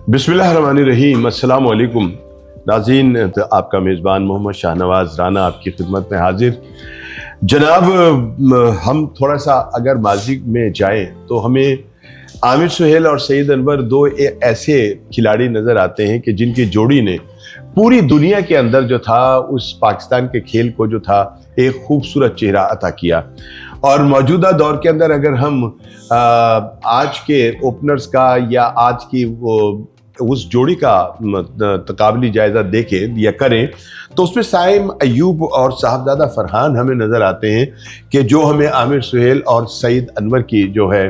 बिस्मिल्लाहिर्रहमानिर्रहीम, अस्सलाम वालेकुम नाज़रीन। आपका मेज़बान मोहम्मद शाहनवाज़ राना आपकी खिदमत में हाजिर। जनाब, हम थोड़ा सा अगर माजी में जाएं तो हमें आमिर सुहेल और सईद अनवर दो ऐसे खिलाड़ी नज़र आते हैं कि जिनकी जोड़ी ने पूरी दुनिया के अंदर जो था उस पाकिस्तान के खेल को जो था एक खूबसूरत चेहरा अता किया। और मौजूदा दौर के अंदर अगर हम आज के ओपनर्स का या आज की वो उस जोड़ी का तकाबली जायज़ा देखें या करें तो उसमें साइम अयूब और साहबजादा फरहान हमें नज़र आते हैं कि जो हमें आमिर सुहेल और सईद अनवर की जो है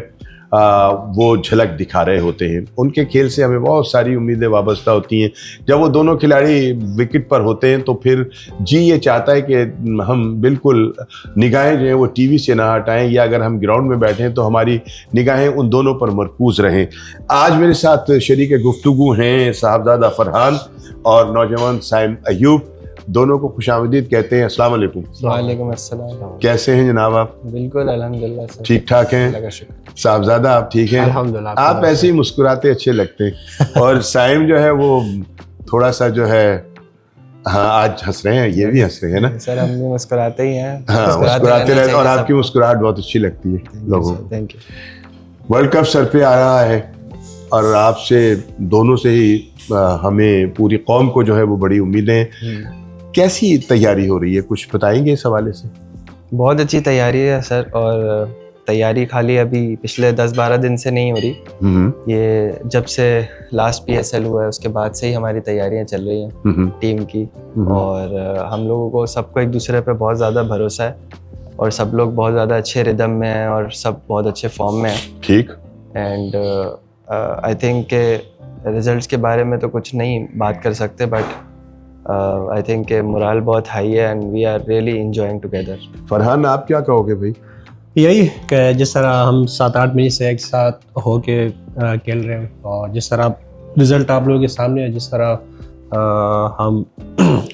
वो झलक दिखा रहे होते हैं। उनके खेल से हमें बहुत सारी उम्मीदें वाबस्ता होती हैं। जब वो दोनों खिलाड़ी विकेट पर होते हैं तो फिर जी ये चाहता है कि हम बिल्कुल निगाहें जो हैं वो टीवी से ना हटाएं, या अगर हम ग्राउंड में बैठे हैं तो हमारी निगाहें उन दोनों पर मरकूज़ रहें। आज मेरे साथ शरीक गुफ्तगू हैं साहबजादा फरहान और नौजवान साइम अयूब। दोनों को खुशामदीद कहते हैं। अस्सलाम वालेकुम। वालेकुम अस्सलाम। कैसे हैं जनाब आप? बिल्कुल अल्हम्दुलिल्लाह सर। ठीक ठाक हैं? साहबजादा आप ठीक हैं? अल्हम्दुलिल्लाह। आप ऐसे ही मुस्कुराते अच्छे लगते हैं। और साइम जो है वो थोड़ा सा जो है, हाँ आज हंस रहे हैं, ये भी हंस रहे हैं ना सर? हम भी मुस्कुराते ही हैं। हाँ मुस्कुराते रहते, और आपकी मुस्कुराहट बहुत अच्छी लगती है लोगों को। Thank you. World cup sir पे आ रहा है और आपसे दोनों से ही हमें पूरी कौम को जो है वो बड़ी उम्मीदें हैं। कैसी तैयारी हो रही है, कुछ बताएंगे इस हवाले से? बहुत अच्छी तैयारी है सर, और तैयारी खाली अभी पिछले 10-12 दिन से नहीं हो रही। ये जब से लास्ट PSL हुआ है उसके बाद से ही हमारी तैयारियां चल रही हैं टीम की। और हम लोगों को सबको एक दूसरे पे बहुत ज़्यादा भरोसा है और सब लोग बहुत ज़्यादा अच्छे रिदम में हैं और सब बहुत अच्छे फॉर्म में हैं। ठीक। एंड आई थिंक के रिजल्ट्स के बारे में तो कुछ नहीं बात कर सकते, बट आई थिंक मोरल बहुत हाई है and we are really enjoying together. Farhan आप क्या कहोगे भाई? यही कि जिस तरह हम 7-8 महीने से एक साथ होके खेल रहे हैं और जिस तरह रिजल्ट आप लोगों के सामने है, जिस तरह हम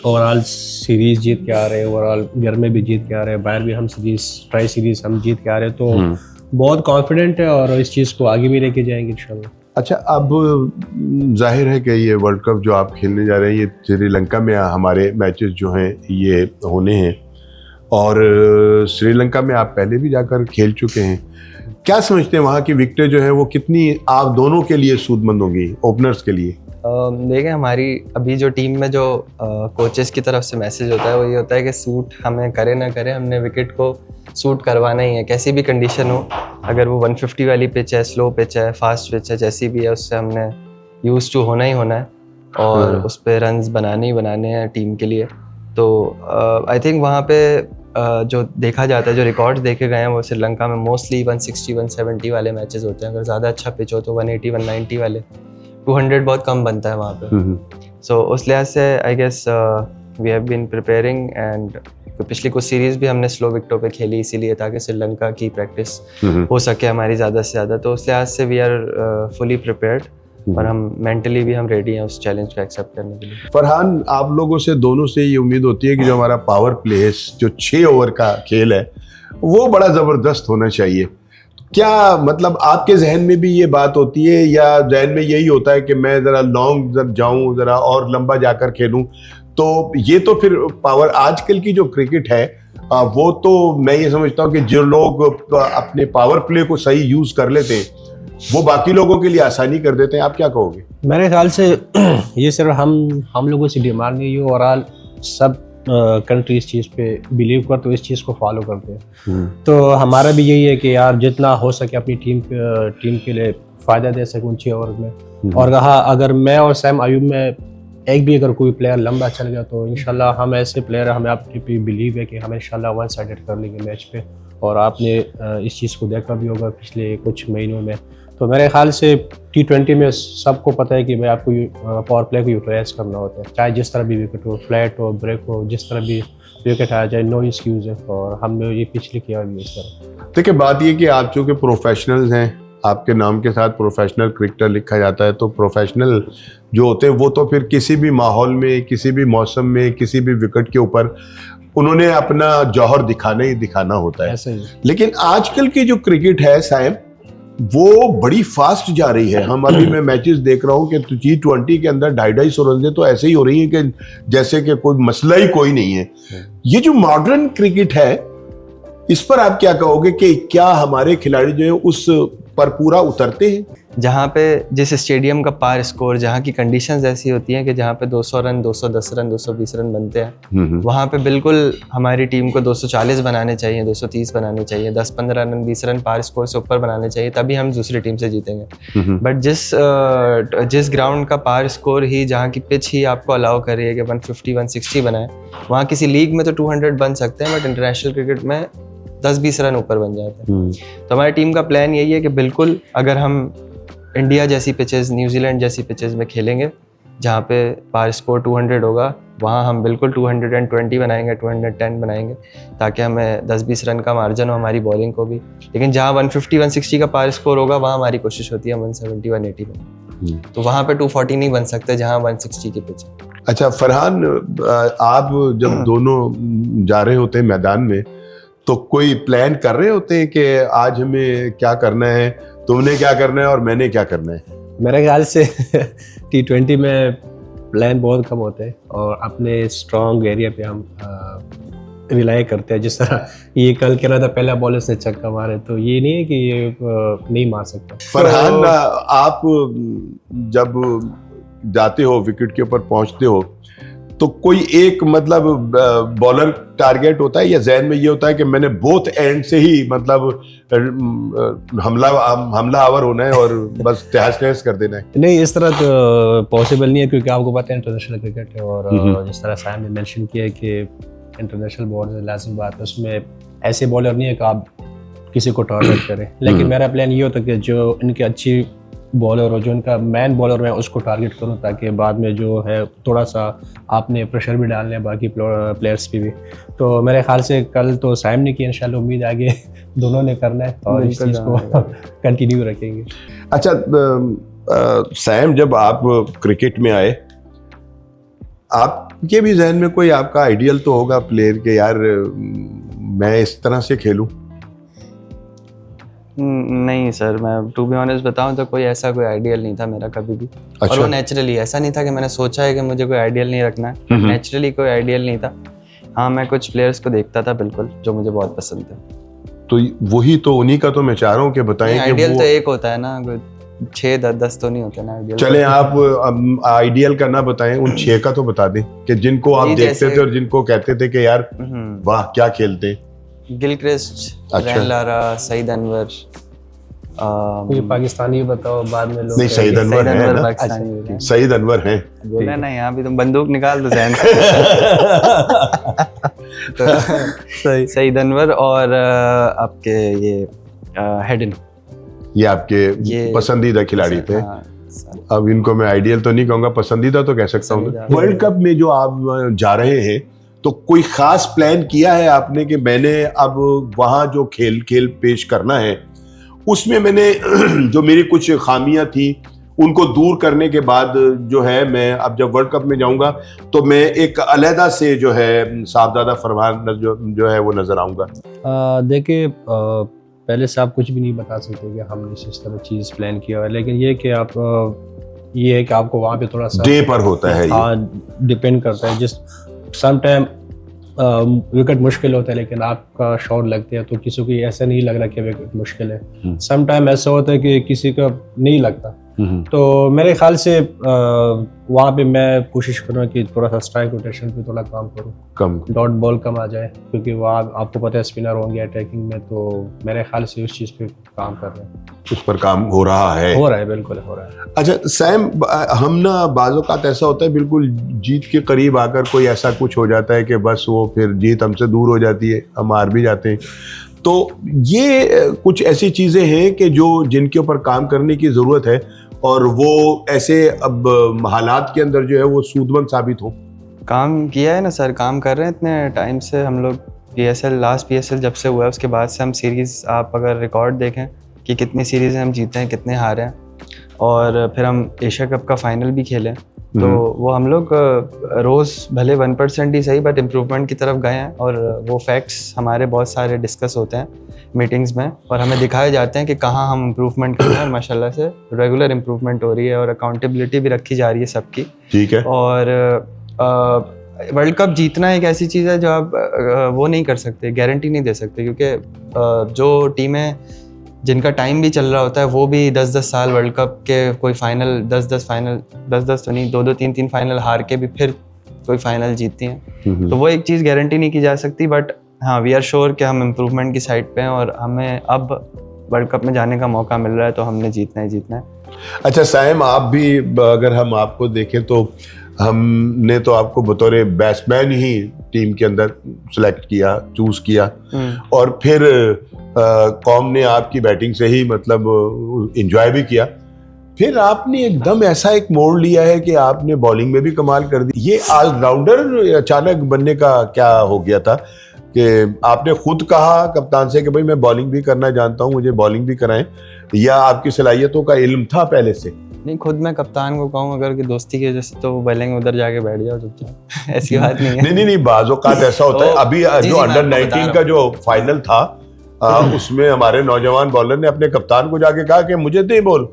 ओवरऑल सीरीज़ जीत के आ रहे हैं, ओवरऑल घर में भी जीत के आ रहे हैं, बाहर भी हम ट्राई सीरीज़ हम जीत के आ रहे हैं, तो बहुत कॉन्फिडेंट है और इस चीज़ को आगे भी लेके जाएंगे इंशाल्लाह। अच्छा, अब जाहिर है कि ये वर्ल्ड कप जो आप खेलने जा रहे हैं ये श्रीलंका में हमारे मैचेस जो हैं ये होने हैं, और श्रीलंका में आप पहले भी जाकर खेल चुके हैं। क्या समझते हैं वहाँ की विकेटें जो है वो कितनी आप दोनों के लिए सूदमंद होंगी, ओपनर्स के लिए? देखें, हमारी अभी जो टीम में जो कोचेस की तरफ से मैसेज होता है वो ये होता है कि सूट हमें करे ना करे, हमने विकेट को सूट करवाना ही है कैसी भी कंडीशन हो। अगर वो 150 वाली पिच है, स्लो पिच है, फास्ट पिच है, जैसी भी है उससे हमने यूज टू होना ही होना है और उस पर रन्स बनाने ही बनाने हैं टीम के लिए। तो आई थिंक वहाँ पे जो देखा जाता है, जो रिकॉर्ड्स देखे गए हैं वो श्रीलंका में मोस्टली 160-170 वाले मैचेस होते हैं। अगर ज़्यादा अच्छा पिच हो तो 180-190 वाले, 200 बहुत कम बनता है वहाँ पे। सो उस लिहाज से I guess we have been preparing, and पिछली कुछ सीरीज भी हमने स्लो विकेटों पे खेली इसीलिए ताकि श्रीलंका की प्रैक्टिस हो सके हमारी ज़्यादा से ज़्यादा। तो उस लिहाज से वी आर फुली प्रिपेयर्ड और हम मेंटली भी हम रेडी हैं उस चैलेंज को एक्सेप्ट करने के लिए। फरहान, आप लोगों से दोनों से ये उम्मीद होती है कि जो हमारा पावर प्ले है, जो 6 ओवर का खेल है, वो बड़ा ज़बरदस्त होना चाहिए। क्या मतलब आपके जहन में भी ये बात होती है या जहन में यही होता है कि मैं ज़रा लॉन्ग जाऊँ, ज़रा और लंबा जाकर खेलूँ? तो ये तो फिर पावर आजकल की जो क्रिकेट है वो तो मैं ये समझता हूँ कि जो लोग अपने पावर प्ले को सही यूज़ कर लेते हैं वो बाकी लोगों के लिए आसानी कर देते हैं। आप क्या कहोगे? मेरे ख्याल से ये सिर्फ हम लोगों से डिमांड नहीं है, ओवरऑल सब कंट्री इस चीज़ पे बिलीव करते, तो इस चीज़ को फॉलो करते हैं। तो हमारा भी यही है कि यार जितना हो सके अपनी टीम के लिए फ़ायदा दे सके 6 ओवर में। और कहा अगर मैं और सैम अयूब में एक भी अगर कोई प्लेयर लंबा चल गया तो इंशाल्लाह हम ऐसे प्लेयर, हमें आपके पे बिलीव है कि हम इंशाल्लाह 1 साइडेड कर लेंगे मैच पे। और आपने इस चीज़ को देखा भी होगा पिछले कुछ महीनों में। तो मेरे ख्याल से T20 में सबको पता है कि भाई आपको पावर प्ले को यूटिलाइज करना होता है, चाहे जिस तरह भी विकेट हो, फ्लैट हो, ब्रेक हो, जिस तरह भी विकेट आया जाए, नो एक्सक्यूज है। और हमने ये पिछले किया भी इस तरह। देखिए, बात ये कि आप चूँकि प्रोफेशनल्स हैं, आपके नाम के साथ प्रोफेशनल क्रिकेटर लिखा जाता है, तो प्रोफेशनल जो होते हैं वो तो फिर किसी भी माहौल में, किसी भी मौसम में, किसी भी विकेट के ऊपर उन्होंने अपना जौहर दिखाना ही दिखाना होता है। ऐसे ही। लेकिन आजकल की जो क्रिकेट है साहब, वो बड़ी फास्ट जा रही है। हम अभी मैं मैचेस देख रहा हूँ कि T20 के अंदर 250 रन तो ऐसे ही हो रही हैं कि जैसे कि कोई मसला ही कोई नहीं है। ये जो मॉडर्न क्रिकेट है, इस पर आप क्या कहोगे कि क्या हमारे खिलाड़ी जो है उस पर पूरा उतरते हैं? जहाँ पे जिस स्टेडियम का पार स्कोर, जहाँ की कंडीशंस ऐसी होती हैं कि जहाँ पे 200 रन, 210 रन, 220 रन बनते हैं, वहाँ पे बिल्कुल हमारी टीम को 240 बनाने चाहिए, 230 बनाने चाहिए, 10-15 रन, 20 रन पार स्कोर से ऊपर बनाने चाहिए, तभी हम दूसरी टीम से जीतेंगे। बट जिस ग्राउंड का पार स्कोर ही, जहाँ की पिच ही आपको अलाउ कर रही है कि 150-160 बनाए, वहाँ किसी लीग में तो 200 बन सकते हैं, बट इंटरनेशनल क्रिकेट में 10-20 रन ऊपर बन जाते हैं। तो हमारी टीम का प्लान यही है कि बिल्कुल अगर हम इंडिया जैसी पिचेस, न्यूजीलैंड जैसी पिचेस में खेलेंगे जहाँ पे पार स्कोर 200 होगा, वहाँ हम बिल्कुल 220 बनाएंगे, 210 बनाएंगे, ताकि हमें 10-20 रन का मार्जिन हो हमारी बॉलिंग को भी। लेकिन जहाँ 150-160 का पार स्कोर होगा, वहाँ हमारी कोशिश होती है 170-180 में। तो वहाँ पे 240 नहीं बन सकते जहाँ 160 की पिच है। अच्छा फरहान, आप जब दोनों जा रहे होते हैं मैदान में, तो कोई प्लान कर रहे होते हैं कि आज हमें क्या करना है, तुमने क्या करना है और मैंने क्या करना है? मेरे ख्याल से T20 में प्लान बहुत कम होते हैं और अपने स्ट्रॉन्ग एरिया पे हम रिलाई करते हैं। जिस तरह ये कल कह रहा था पहला बॉलर से छक्का मारे, तो ये नहीं है कि ये नहीं मार सकता। फरहान, आप जब जाते हो विकेट के ऊपर पहुंचते हो, तो कोई एक मतलब बॉलर टारगेट होता है या जहन में ये होता है कि मैंने बोथ एंड से ही मतलब हमला आवर होना है और बस तहस कर देना है? नहीं, इस तरह तो पॉसिबल नहीं है, क्योंकि आपको पता है इंटरनेशनल क्रिकेट है और जिस तरह साइम ने मेंशन किया है कि इंटरनेशनल बॉलर लाजिम बात है, उसमें ऐसे बॉलर नहीं है कि आप किसी को टारगेट करें। लेकिन मेरा प्लान ये होता है कि जो इनकी अच्छी बॉलर और जो इनका मैन बॉलर है उसको टारगेट करूं, ताकि बाद में जो है थोड़ा सा आपने प्रेशर भी डालना है बाकी प्लेयर्स पे भी। तो मेरे ख्याल से कल तो साइम ने किया, इंशाल्लाह उम्मीद आगे दोनों ने करना है और इस चीज़ को कंटिन्यू रखेंगे। अच्छा सैम, जब आप क्रिकेट में आए, आपके भी जहन में कोई आपका आइडियल तो होगा प्लेयर के, यार मैं इस तरह से खेलूं? नहीं सर, मैं टू बी ऑनेस्ट बताऊं तो कोई आइडियल नहीं था मेरा कभी भी। अच्छा। और वो नेचुरली, ऐसा नहीं था कि मैंने सोचा है कि मुझे कोई आइडियल नहीं रखना है, नेचुरली कोई आइडियल नहीं था। हाँ, मैं कुछ प्लेयर्स को देखता था बिल्कुल जो मुझे बहुत पसंद थे। तो वही तो, उन्हीं का तो मैं चाह रहा हूँ कि बताएं कि आइडियल वो... तो एक होता है ना, 6-10 तो नहीं होते ना आइडियल। चले आप आइडियल का ना बताएं, उन 6 का तो बता दें कि जिनको आप देखते थे और जिनको कहते थे कि यार वाह क्या खेलते। गिलक्रिस्ट, अच्छा। रैन लारा, सईद अनवर। कोई पाकिस्तानी बताओ बाद में लोग। नहीं, सईद अनवर है ना? पाकिस्तानी सईद अनवर हैं। बोला ना, यहाँ भी तुम बंदूक निकाल दो जहन से। तो सईद अनवर और आपके ये हेडन, ये आपके पसंदीदा खिलाड़ी थे। अब इनको मैं आइडियल तो नहीं कहूंगा, पसंदीदा तो कह सकता हूँ। वर्ल्ड कप में जो आप जा रहे हैं, तो कोई खास प्लान किया है आपने कि मैंने अब वहाँ जो खेल पेश करना है, उसमें मैंने जो मेरी कुछ खामियां थी उनको दूर करने के बाद जो है, मैं अब जब वर्ल्ड कप में जाऊंगा तो मैं एक अलहदा से जो है साहबजादा फरहान जो है वो नजर आऊंगा? देखिए, पहले से आप कुछ भी नहीं बता सकते कि हमने इस तरह चीज़ प्लान किया है, लेकिन ये कि आप ये है कि आपको वहाँ पे थोड़ा सा डे पर होता है। हाँ, डिपेंड करता है। जिस सम टाइम विकेट मुश्किल होता है लेकिन आपका शॉट लगते हैं, तो किसी को ऐसा नहीं लग रहा कि विकेट मुश्किल है। सम टाइम ऐसा होता है कि किसी का नहीं लगता। तो मेरे ख्याल से वहाँ पे मैं कोशिश करूँ कि थोड़ा सा स्ट्राइक रोटेशन पे थोड़ा काम करूँ, कम डॉट बॉल कम आ जाए, क्योंकि वहाँ आपको पता है स्पिनर होंगे अटैकिंग में। तो मेरे ख्याल से उस चीज़ पे काम कर रहे हैं। उस पर काम हो रहा है, बिल्कुल हो रहा है। अच्छा सैम, हम ना बाज़ औक़ात ऐसा होता है बिल्कुल जीत के करीब आकर कोई ऐसा कुछ हो जाता है कि बस वो फिर जीत हमसे दूर हो जाती है, हम हार भी जाते हैं। तो ये कुछ ऐसी चीज़ें हैं कि जिनके ऊपर काम करने की ज़रूरत है और वो ऐसे अब हालात के अंदर जो है वो सूदमंद साबित हो। काम किया है ना सर, काम कर रहे हैं इतने टाइम से हम लोग। लास्ट PSL जब से हुआ है उसके बाद से हम सीरीज़, आप अगर रिकॉर्ड देखें कि कितनी सीरीज़ हम जीते हैं, कितने हारे हैं, और फिर हम एशिया कप का फाइनल भी खेले। तो वो हम लोग रोज़ भले 1% ही सही बट इम्प्रूवमेंट की तरफ गए हैं, और वो फैक्ट्स हमारे बहुत सारे डिस्कस होते हैं मीटिंग्स में, और हमें दिखाए जाते हैं कि कहाँ हम इम्प्रूवमेंट कर रहे हैं, और माशाल्लाह से रेगुलर इम्प्रूवमेंट हो रही है, और अकाउंटेबिलिटी भी रखी जा रही है सबकी। ठीक है। और वर्ल्ड कप जीतना एक ऐसी चीज़ है जो आप वो नहीं कर सकते, गारंटी नहीं दे सकते, क्योंकि जो टीमें जिनका टाइम भी चल रहा होता है वो भी 10-10 साल वर्ल्ड कप के कोई फाइनल 10-10 फाइनल 10-10 तो नहीं 2-2 3-3 फाइनल हार के भी फिर कोई फाइनल जीतती हैं। तो वो एक चीज़ गारंटी नहीं की जा सकती, बट हाँ वी आर श्योर कि हम इम्प्रूवमेंट की साइड पे हैं, और हमें अब वर्ल्ड कप में जाने का मौका मिल रहा है, तो हमने जीतना ही जीतना है। अच्छा साइम, आप भी अगर हम आपको देखें तो हमने तो आपको बतौर बैट्समैन ही टीम के अंदर सेलेक्ट किया, चूज किया, और फिर कॉम ने आपकी बैटिंग से ही मतलब एंजॉय भी किया। फिर आपने एकदम ऐसा एक मोड़ लिया है कि आपने बॉलिंग में भी कमाल कर दी। ये ऑलराउंडर अचानक बनने का क्या हो गया था कि आपने खुद कहा कप्तान से कि भाई मैं बॉलिंग भी करना जानता हूँ, मुझे बॉलिंग भी कराएं, या आपकी सलाहियतों का इल्म था पहले से? नहीं, खुद मैं कप्तान को कहूँ अगर कि दोस्ती की वजह से तो बोलेंगे उधर जाके बैठ जाओ चुपचाप। ऐसी बात नहीं है। नहीं, बाज़ औक़ात ऐसा होता है। अभी जो अंडर 19 का जो फाइनल था उसमें हमारे नौजवान बॉलर ने अपने कप्तान को जाके कहा कि मुझे दे बोल,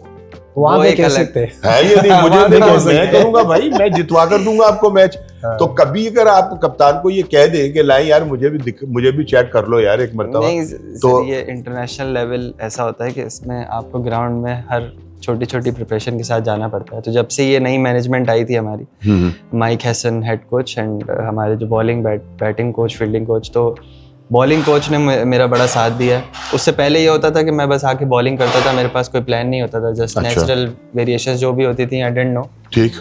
वहाँ पे कह सकते हैं ये नहीं, मुझे दे बोल, मैं करूंगा भाई, मैं जितवा कर दूंगा आपको मैच। तो कभी अगर आप कप्तान को ये कह दें कि लाए यार मुझे भी चेक कर लो यार एक मरतबा, नहीं, तो ये इंटरनेशनल लेवल ऐसा होता है कि इसमें आपको ग्राउंड में हर छोटी छोटी प्रिपरेशन के साथ जाना पड़ता है। तो जब से ये नई मैनेजमेंट आई थी हमारी, mic Hesson head coach and हमारे जो bowling batting coach fielding coach, तो बॉलिंग कोच ने मेरा बड़ा साथ दिया। उससे पहले ये होता था कि मैं बस आके बॉलिंग करता था, मेरे पास कोई प्लान नहीं होता था, जस्ट नेचुरल वेरिएशंस जो भी होती थी आई डिडंट नो। ठीक।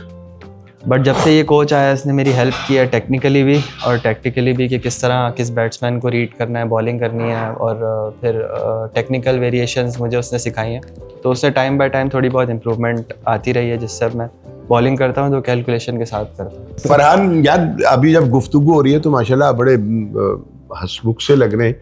बट जब से ये कोच आया इसने मेरी हेल्प किया टेक्निकली भी और टैक्टिकली भी, कि किस तरह किस बैट्समैन को रीड करना है, बॉलिंग करनी है, और फिर टेक्निकल वेरिएशंस मुझे उसने सिखाई हैं। तो उससे टाइम बाय टाइम थोड़ी बहुत इम्प्रूवमेंट आती रही है, जिससे अब मैं बॉलिंग करता हूँ तो कैलकुलेशन के साथ करता हूँ। फरहान यार, अभी जब गुफ्तगू हो रही है तो माशाल्लाह बड़े हंसमुख से लग रहे हैं,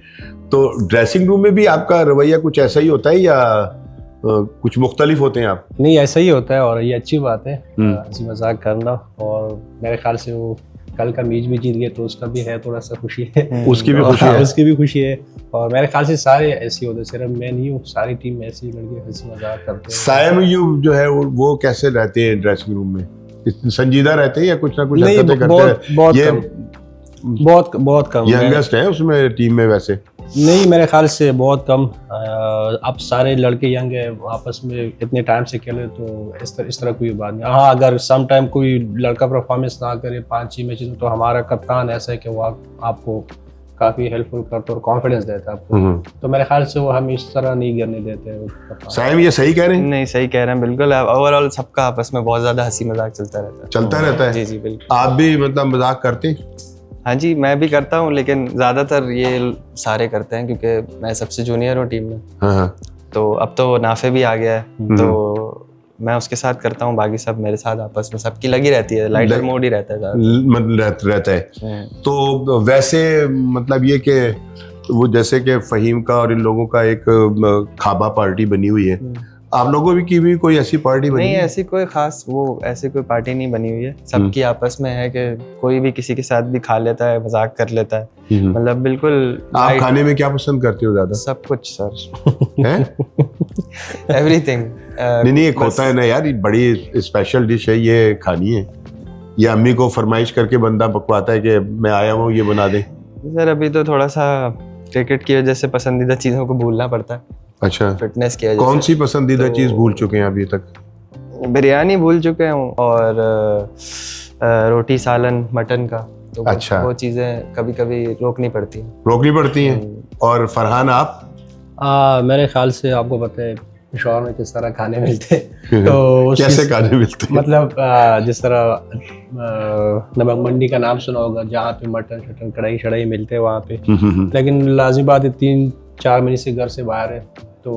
तो ड्रेसिंग रूम में भी आपका रवैया कुछ ऐसा ही होता है या कुछ मुख्तलिफ होते हैं आप? नहीं, ऐसा ही होता है, और ये अच्छी बात है हंसी मजाक करना। और मेरे ख्याल से वो कल का मैच भी जीत गए तो उसका भी है थोड़ा सा खुशी है। उसकी भी खुशी है, उसकी भी खुशी है। और मेरे ख्याल से सारे ऐसे होते, सिर्फ मैं नहीं हूँ, सारी टीम में ऐसे ही लड़के हंसी मजाक करते हैं। साइम यू जो है वो कैसे रहते हैं ड्रेसिंग रूम में? संजीदा रहते हैं या कुछ ना कुछ हरकतें करते हैं? बहुत कम यंगेस्ट है उसमें टीम में वैसे? नहीं, मेरे ख्याल से बहुत कम। अब सारे लड़के यंग है, आपस में इतने टाइम से खेले, तो इस तरह कोई बात नहीं। हाँ, अगर सम टाइम कोई लड़का परफॉर्मेंस ना करे 5-6 मैच में, तो हमारा कप्तान ऐसा है कि वो आपको काफी हेल्पफुल करता है और कॉन्फिडेंस देता है आपको। तो मेरे ख्याल से वो हम इस तरह नहीं करने देते। साइम ये सही कह रहे हैं? नहीं, सही कह रहे हैं बिल्कुल। ओवरऑल सबका आपस में बहुत ज्यादा हंसी मजाक चलता रहता है। जी जी बिल्कुल। आप भी मतलब मजाक करते हैं? हाँ जी, मैं भी करता हूँ, लेकिन ज़्यादातर ये सारे करते हैं क्योंकि मैं सबसे जूनियर हूँ टीम में। हाँ। तो अब तो नाफे भी आ गया है, तो मैं उसके साथ करता हूँ, बाकी सब मेरे साथ आपस में सबकी लगी रहती है, लाइटर मोड ही रहता है मतलब रहता है। तो वैसे मतलब ये कि वो जैसे कि फ़हीम का और इन लोगों का एक खाबा पार्टी बनी हुई है, आप लोगों की भी कोई ऐसी पार्टी बनी? नहीं, ऐसी कोई खास ऐसी कोई पार्टी नहीं बनी हुई है। सबकी आपस में है कि कोई भी किसी के साथ भी खा लेता है, मजाक कर लेता है, मतलब बिल्कुल। आप खाने में क्या पसंद करते हो ज्यादा? सब कुछ सर। एवरीथिंग। नहीं, एक होता है ना यार, बड़ी स्पेशल डिश है, ये खानी है, ये अम्मी को फरमाइश करके बंदा पकवाता है कि मैं आया हूँ ये बना दे। सर अभी तो थोड़ा सा क्रिकेट की वजह से पसंदीदा चीज़ों को भूलना पड़ता है। अच्छा, फिटनेस की वजह से। कौन सी पसंदीदा चीज़ भूल चुके हैं अभी तक? बिरयानी भूल चुके हैं, और रोटी सालन मटन का, तो अच्छा, वो चीज़ें कभी कभी रोकनी पड़ती हैं। और फरहान आप? मेरे ख्याल से आपको पता है शहर में किस तरह खाने मिलते हैं, तो कैसे खाने मिलते हैं? मतलब जिस तरह नमक मंडी का नाम सुना होगा, जहाँ पे मटन शटन कढ़ाई शढ़ाई मिलते हैं वहाँ पे, लेकिन लाजिमी बात है 3-4 महीने से घर से बाहर है, तो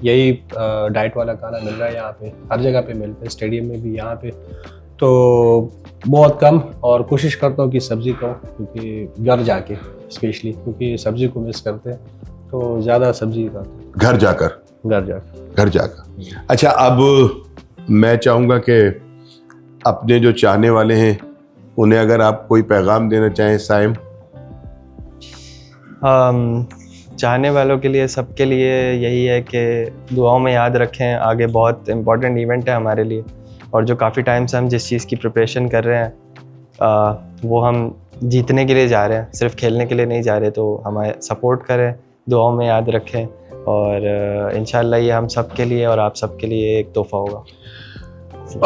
यही डाइट वाला खाना मिल रहा है यहाँ पे, हर जगह पे मिलता है, स्टेडियम में भी, यहाँ पे तो बहुत कम। और कोशिश करता हूँ कि सब्ज़ी खाऊँ, क्योंकि घर जाके स्पेशली, क्योंकि सब्ज़ी को मिस करते हैं, तो ज़्यादा सब्ज़ी खाते हैं घर जाकर। अच्छा, अब मैं चाहूँगा कि अपने जो चाहने वाले हैं उन्हें अगर आप कोई पैगाम देना चाहें साइम? चाहने वालों के लिए, सबके लिए यही है कि दुआओं में याद रखें, आगे बहुत इम्पोर्टेंट इवेंट है हमारे लिए, और जो काफ़ी टाइम से हम जिस चीज़ की प्रिपरेशन कर रहे हैं वो हम जीतने के लिए जा रहे हैं, सिर्फ खेलने के लिए नहीं जा रहे। तो हमें सपोर्ट करें, दुआओं में याद रखें, और इंशाल्लाह ये हम सब के लिए और आप सब के लिए एक तोहफ़ा होगा।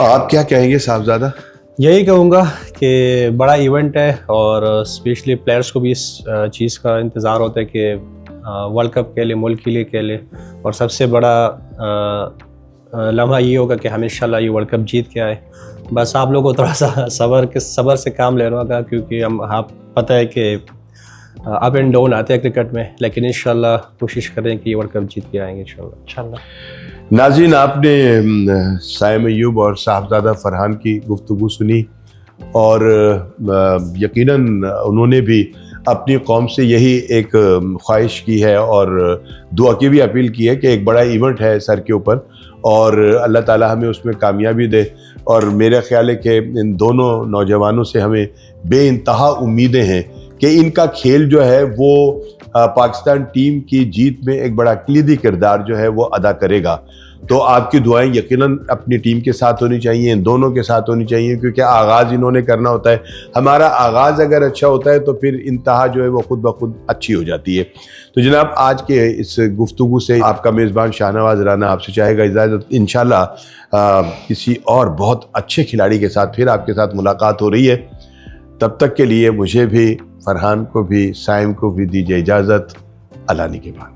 आप क्या कहेंगे साहबजादा? यही कहूँगा कि बड़ा इवेंट है, और स्पेशली प्लेयर्स को भी इस चीज़ का इंतज़ार होता है कि वर्ल्ड कप के लिए, मुल्क के लिए खेले, और सबसे बड़ा लम्हा ये होगा कि हम इंशाल्लाह ये वर्ल्ड कप जीत के आए। बस आप लोगों को थोड़ा सा सब्र से काम लेना होगा, क्योंकि आप पता है कि अप एंड डाउन आते हैं क्रिकेट में, लेकिन इंशाल्लाह कोशिश करें कि ये वर्ल्ड कप जीत के आएंगे इंशाल्लाह। नाज़रीन, आपने साइम अय्यूब और साहबजादा फरहान की गुफ्तगू सुनी, और यकीनन उन्होंने भी अपनी कौम से यही एक ख्वाहिश की है और दुआ की भी अपील की है कि एक बड़ा इवेंट है सर के ऊपर, और अल्लाह ताला हमें उसमें कामयाबी दे। और मेरा ख्याल है कि इन दोनों नौजवानों से हमें बेइंतहा उम्मीदें हैं कि इनका खेल जो है वो पाकिस्तान टीम की जीत में एक बड़ा कलीदी किरदार जो है वो अदा करेगा। तो आपकी दुआएं यकीनन अपनी टीम के साथ होनी चाहिए, इन दोनों के साथ होनी चाहिए, क्योंकि आगाज़ इन्होंने करना होता है। हमारा आगाज़ अगर अच्छा होता है तो फिर इंतहा जो है वो खुद ब खुद अच्छी हो जाती है। तो जनाब, आज के इस गुफ्तगू से आपका मेज़बान शाहनवाज राना आपसे चाहेगा इजाज़त। इंशाल्लाह किसी और बहुत अच्छे खिलाड़ी के साथ फिर आपके साथ मुलाकात हो रही है। तब तक के लिए मुझे भी, फरहान को भी, साइम को भी दीजिए इजाज़त। अल्लाह निगहबान।